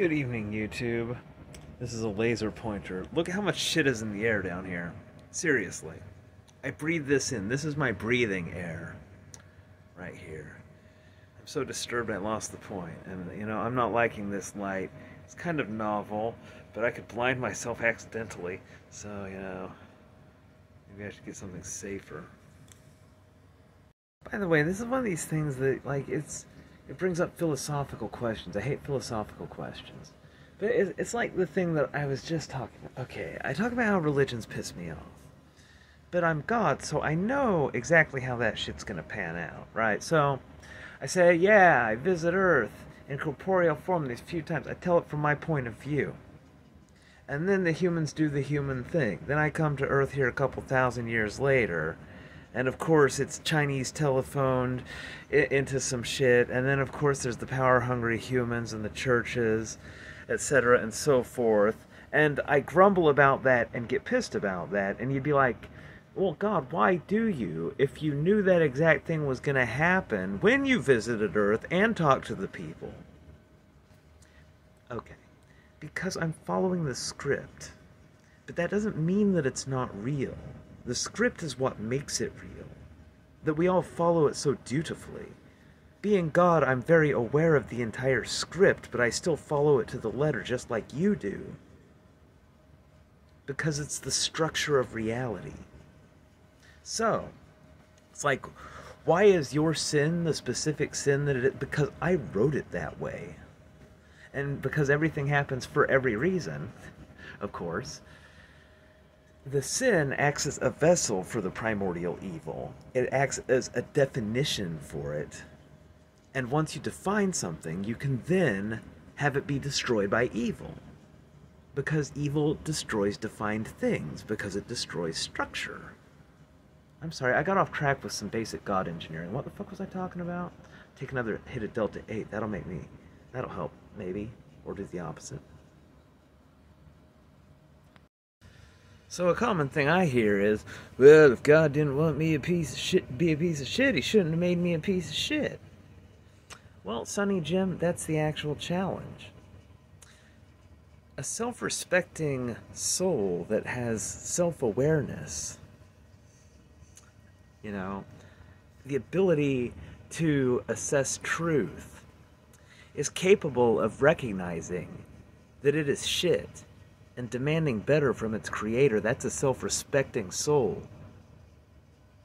Good evening, YouTube. This is a laser pointer. Look at how much shit is in the air down here. Seriously. I breathe this in. This is my breathing air. Right here. I'm so disturbed I lost the point. And, I'm not liking this light. It's kind of novel, but I could blind myself accidentally. So, maybe I should get something safer. By the way, this is one of these things that, it brings up philosophical questions. I hate philosophical questions. But it's like the thing that I was just talking about. Okay, I talk about how religions piss me off. But I'm God, so I know exactly how that shit's gonna pan out, right? So, I say, yeah, I visit Earth in corporeal form these few times. I tell it from my point of view. And then the humans do the human thing. Then I come to Earth here a couple thousand years later, and of course it's Chinese telephoned into some shit, and then of course there's the power-hungry humans and the churches, etc. and so forth. And I grumble about that and get pissed about that, and you'd be like, well, God, why do you, if you knew that exact thing was going to happen when you visited Earth and talked to the people? Okay, because I'm following the script. But that doesn't mean that it's not real. The script is what makes it real. That we all follow it so dutifully. Being God, I'm very aware of the entire script, but I still follow it to the letter just like you do. Because it's the structure of reality. So, it's like, why is your sin the specific sin that it is? Because I wrote it that way. And because everything happens for every reason, of course, the sin acts as a vessel for the primordial evil. It acts as a definition for it. And once you define something, you can then have it be destroyed by evil. Because evil destroys defined things, because it destroys structure. I'm sorry, I got off track with some basic God engineering. What the fuck was I talking about? Take another hit of Delta 8. That'll help, maybe. Or do the opposite. So a common thing I hear is, well, if God didn't want me be a piece of shit, he shouldn't have made me a piece of shit. Well, Sonny Jim, that's the actual challenge. A self-respecting soul that has self-awareness, the ability to assess truth, is capable of recognizing that it is shit and demanding better from its creator. That's a self-respecting soul.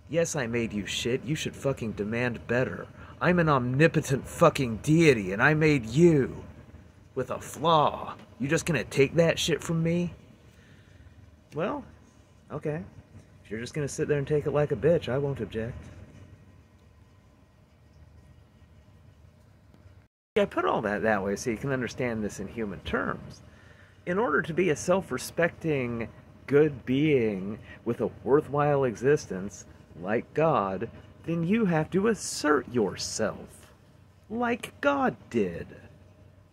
Yes, I made you shit. You should fucking demand better. I'm an omnipotent fucking deity, and I made you with a flaw. You just gonna take that shit from me? Well, okay. If you're just gonna sit there and take it like a bitch, I won't object. I put all that way so you can understand this in human terms. In order to be a self-respecting, good being with a worthwhile existence, like God, then you have to assert yourself, like God did.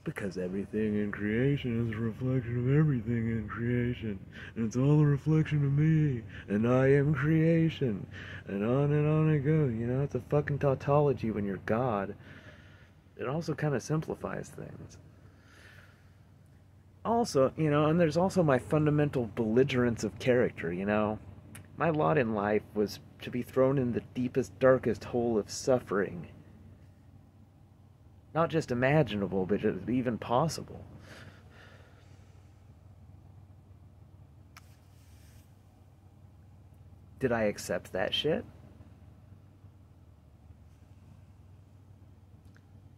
Because everything in creation is a reflection of everything in creation, and it's all a reflection of me, and I am creation, and on it goes. It's a fucking tautology when you're God. It also kind of simplifies things. Also, and there's also my fundamental belligerence of character, My lot in life was to be thrown in the deepest, darkest hole of suffering. Not just imaginable, but even possible. Did I accept that shit?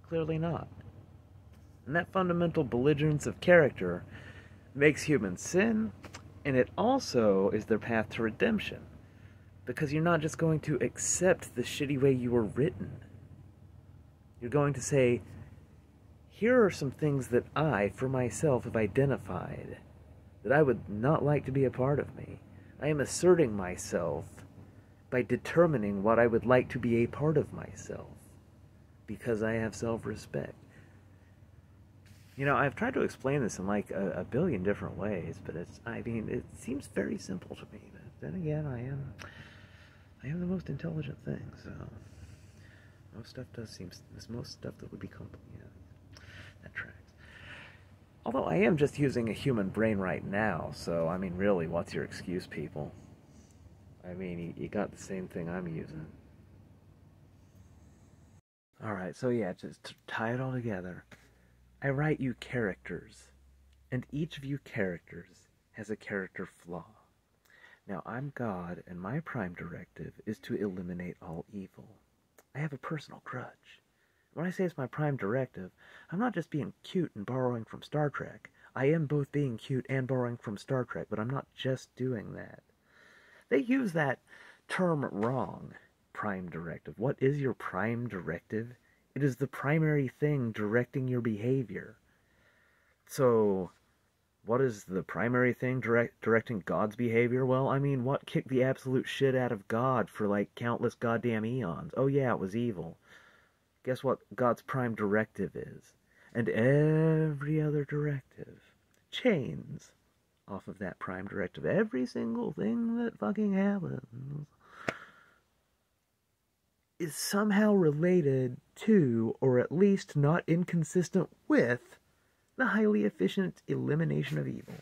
Clearly not. And that fundamental belligerence of character makes humans sin, and it also is their path to redemption. Because you're not just going to accept the shitty way you were written. You're going to say, here are some things that I, for myself, have identified that I would not like to be a part of me. I am asserting myself by determining what I would like to be a part of myself. Because I have self-respect. I've tried to explain this in a billion different ways, but it seems very simple to me. But then again, I am the most intelligent thing, so most stuff that would be complicated. That tracks. Although I am just using a human brain right now, so I mean, really, what's your excuse, people? I mean, you got the same thing I'm using. Alright, so yeah, just to tie it all together. I write you characters, and each of you characters has a character flaw. Now, I'm God, and my prime directive is to eliminate all evil. I have a personal grudge. When I say it's my prime directive, I'm not just being cute and borrowing from Star Trek. I am both being cute and borrowing from Star Trek, but I'm not just doing that. They use that term wrong, prime directive. What is your prime directive? It is the primary thing directing your behavior. So, what is the primary thing directing God's behavior? Well, I mean, what kicked the absolute shit out of God for like countless goddamn eons? Oh yeah, it was evil. Guess what God's prime directive is? And every other directive chains off of that prime directive. Every single thing that fucking happens is somehow related to, or at least not inconsistent with, the highly efficient elimination of evil.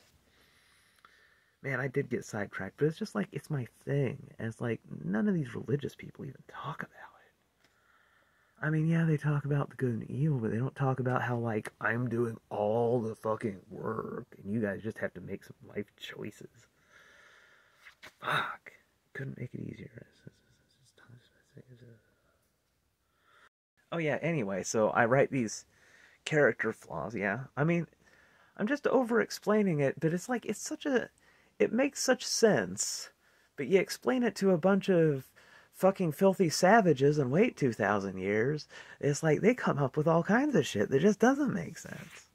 Man, I did get sidetracked, but it's just like, it's my thing. And it's like, none of these religious people even talk about it. I mean, yeah, they talk about the good and evil, but they don't talk about how, like, I'm doing all the fucking work, and you guys just have to make some life choices. Fuck. Couldn't make it easier. Oh yeah, anyway, so I write these character flaws, yeah. I mean, I'm just over-explaining it, but it's like, it makes such sense, but you explain it to a bunch of fucking filthy savages and wait 2,000 years, it's like they come up with all kinds of shit that just doesn't make sense.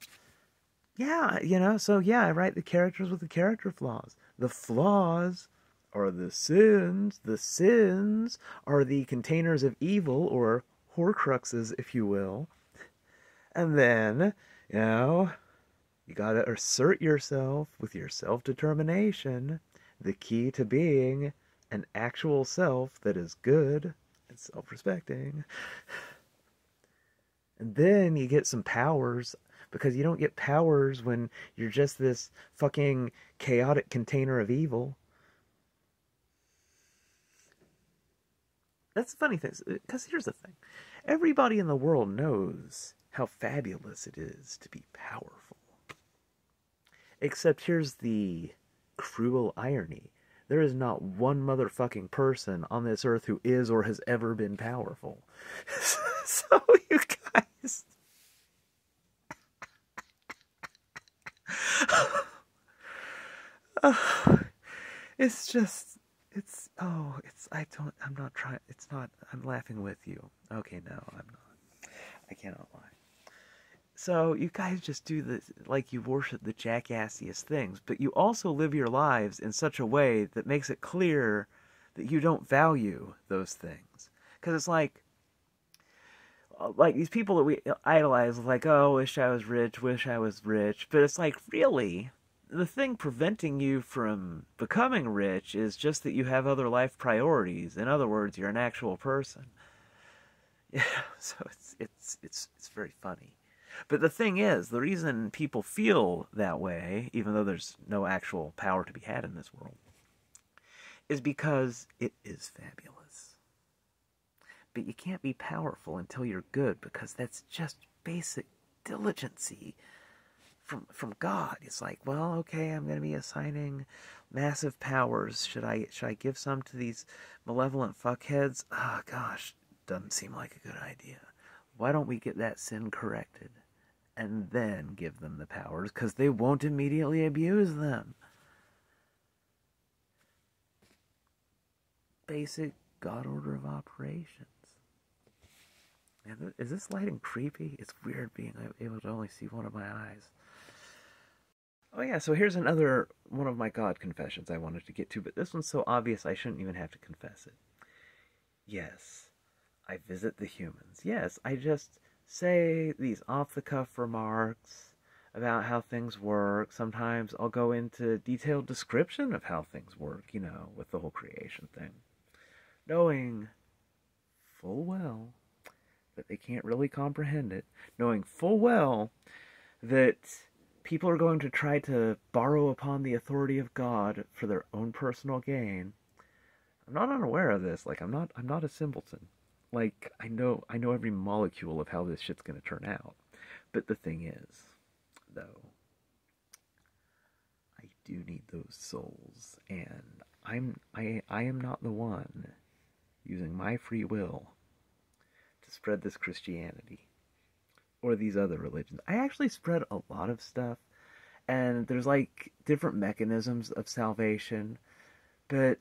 Yeah, so yeah, I write the characters with the character flaws. The flaws are the sins. The sins are the containers of evil, or horcruxes, if you will. And then, you gotta assert yourself with your self-determination, the key to being an actual self that is good and self-respecting. And then you get some powers, because you don't get powers when you're just this fucking chaotic container of evil. That's the funny thing, because here's the thing. Everybody in the world knows how fabulous it is to be powerful. Except here's the cruel irony. There is not one motherfucking person on this earth who is or has ever been powerful. So you guys... I'm laughing with you. Okay, no, I'm not. I cannot lie. So you guys just do this, like you worship the jackassiest things, but you also live your lives in such a way that makes it clear that you don't value those things. Because it's like these people that we idolize, like, oh, wish I was rich, but it's like, really, the thing preventing you from becoming rich is just that you have other life priorities. In other words, you're an actual person. Yeah, so it's very funny. But the thing is, the reason people feel that way, even though there's no actual power to be had in this world, is because it is fabulous. But you can't be powerful until you're good, because that's just basic diligency from God. It's like, well, okay, I'm going to be assigning massive powers. Should I give some to these malevolent fuckheads? Oh, gosh, doesn't seem like a good idea. Why don't we get that sin corrected and then give them the powers, because they won't immediately abuse them. Basic God order of operations. Man, is this lighting creepy? It's weird being able to only see one of my eyes. Oh yeah, so here's another one of my God confessions I wanted to get to, but this one's so obvious I shouldn't even have to confess it. Yes, I visit the humans. Yes, I just say these off-the-cuff remarks about how things work. Sometimes I'll go into detailed description of how things work, with the whole creation thing. Knowing full well that they can't really comprehend it. Knowing full well that people are going to try to borrow upon the authority of God for their own personal gain. I'm not unaware of this. Like I'm not a simpleton. Like I know every molecule of how this shit's gonna turn out. But the thing is, though, I do need those souls, and I am not the one using my free will to spread this Christianity or these other religions. I actually spread a lot of stuff, and there's like different mechanisms of salvation, but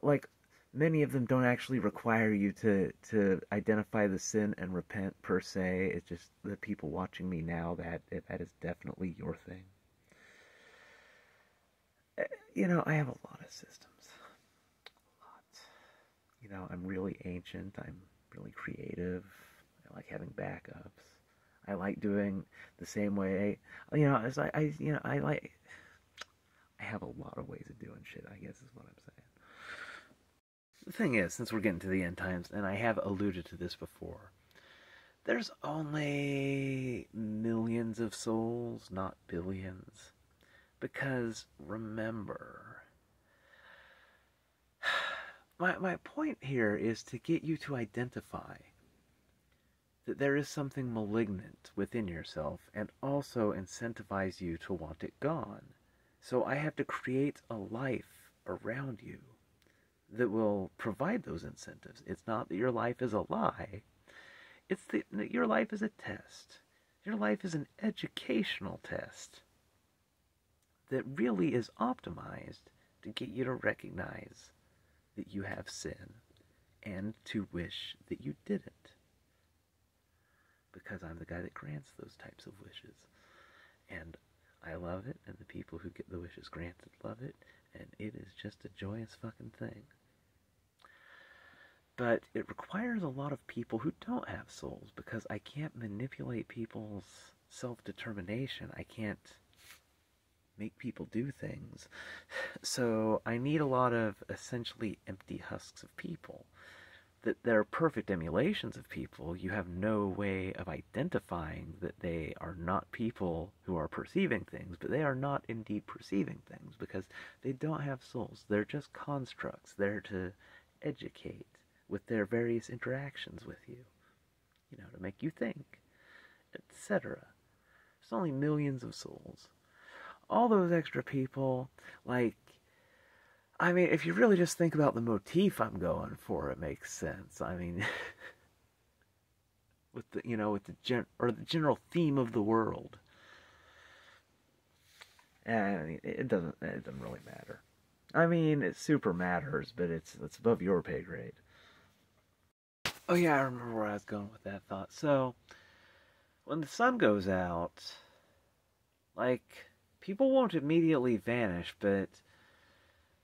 like many of them don't actually require you to identify the sin and repent per se. It's just the people watching me now that is definitely your thing. You know, I have a lot of systems. A lot. You know, I'm really ancient. I'm really creative. I like having backups. I like doing the same way. You know, as you know, I have a lot of ways of doing shit, I guess is what I'm saying. The thing is, since we're getting to the end times, and I have alluded to this before, there's only millions of souls, not billions. Because, remember, my point here is to get you to identify that there is something malignant within yourself and also incentivize you to want it gone. So I have to create a life around you that will provide those incentives. It's not that your life is a lie. It's that your life is a test. Your life is an educational test that really is optimized to get you to recognize that you have sin and to wish that you didn't. Because I'm the guy that grants those types of wishes. And I love it, and the people who get the wishes granted love it, and it is just a joyous fucking thing. But it requires a lot of people who don't have souls, because I can't manipulate people's self-determination. I can't make people do things. So I need a lot of essentially empty husks of people. That they're perfect emulations of people. You have no way of identifying that they are not people who are perceiving things, but they are not indeed perceiving things because they don't have souls. They're just constructs there to educate with their various interactions with you, you know, to make you think, etc. There's only millions of souls. All those extra people, like, I mean, if you really just think about the motif I'm going for, it makes sense. I mean, with the, you know, with the the general theme of the world. And I mean, it doesn't really matter. I mean, it super matters, but it's above your pay grade. Oh yeah, I remember where I was going with that thought. So, when the sun goes out, like, people won't immediately vanish, but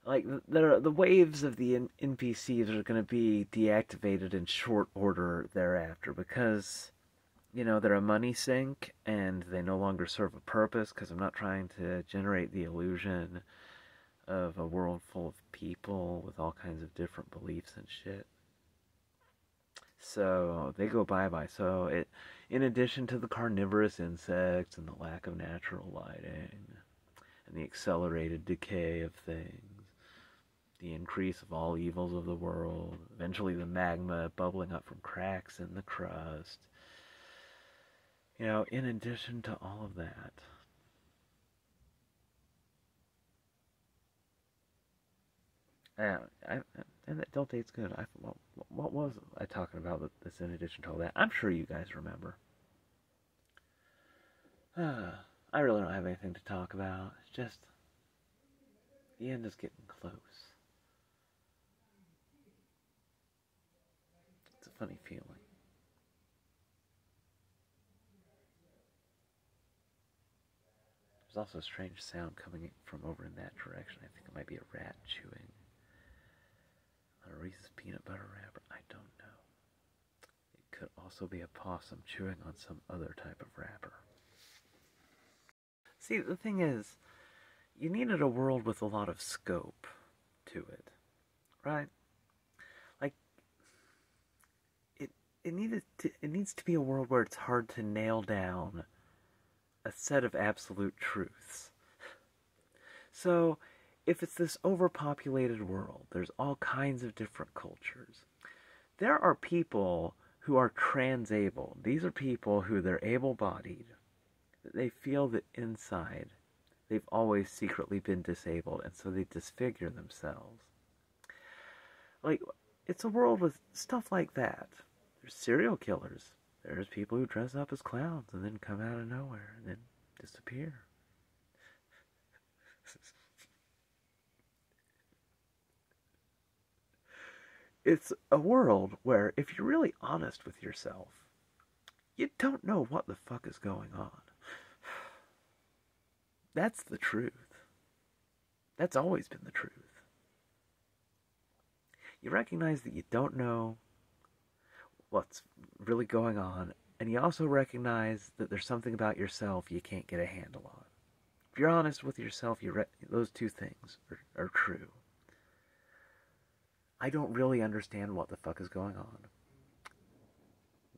like the waves of the NPCs are going to be deactivated in short order thereafter because, you know, they're a money sink and they no longer serve a purpose because I'm not trying to generate the illusion of a world full of people with all kinds of different beliefs and shit. So they go bye-bye. So in addition to the carnivorous insects and the lack of natural lighting and the accelerated decay of things, the increase of all evils of the world, eventually the magma bubbling up from cracks in the crust, you know, in addition to all of that, and that Deltate's good. What was I talking about that's in addition to all that? I'm sure you guys remember. I really don't have anything to talk about. It's just, the end is getting close. It's a funny feeling. There's also a strange sound coming from over in that direction. I think it might be a rat chewing on a Reese's peanut butter wrapper. I don't know. It could also be a possum chewing on some other type of wrapper. See, the thing is, you needed a world with a lot of scope to it, right? Like, it needs to be a world where it's hard to nail down a set of absolute truths. So, if it's this overpopulated world, there's all kinds of different cultures. There are people who are transabled. These are people who they're able-bodied. They feel that inside they've always secretly been disabled, and so they disfigure themselves. Like, it's a world with stuff like that. There's serial killers. There's people who dress up as clowns and then come out of nowhere and then disappear. It's a world where, if you're really honest with yourself, you don't know what the fuck is going on. That's the truth. That's always been the truth. You recognize that you don't know what's really going on, and you also recognize that there's something about yourself you can't get a handle on. If you're honest with yourself, those two things are true. I don't really understand what the fuck is going on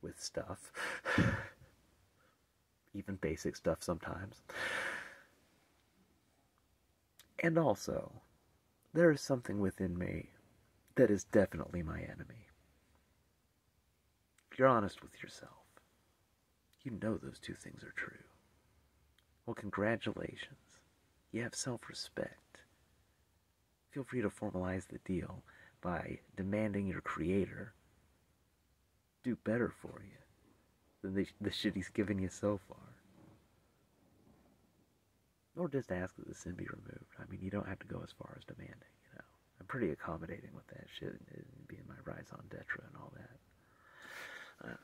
with stuff. Even basic stuff sometimes. And also, there is something within me that is definitely my enemy. If you're honest with yourself, you know those two things are true. Well, congratulations. You have self-respect. Feel free to formalize the deal by demanding your creator do better for you than the shit he's given you so far. Or just ask that the sin be removed. I mean, you don't have to go as far as demanding, you know. I'm pretty accommodating with that shit, being my raison d'etre and all that.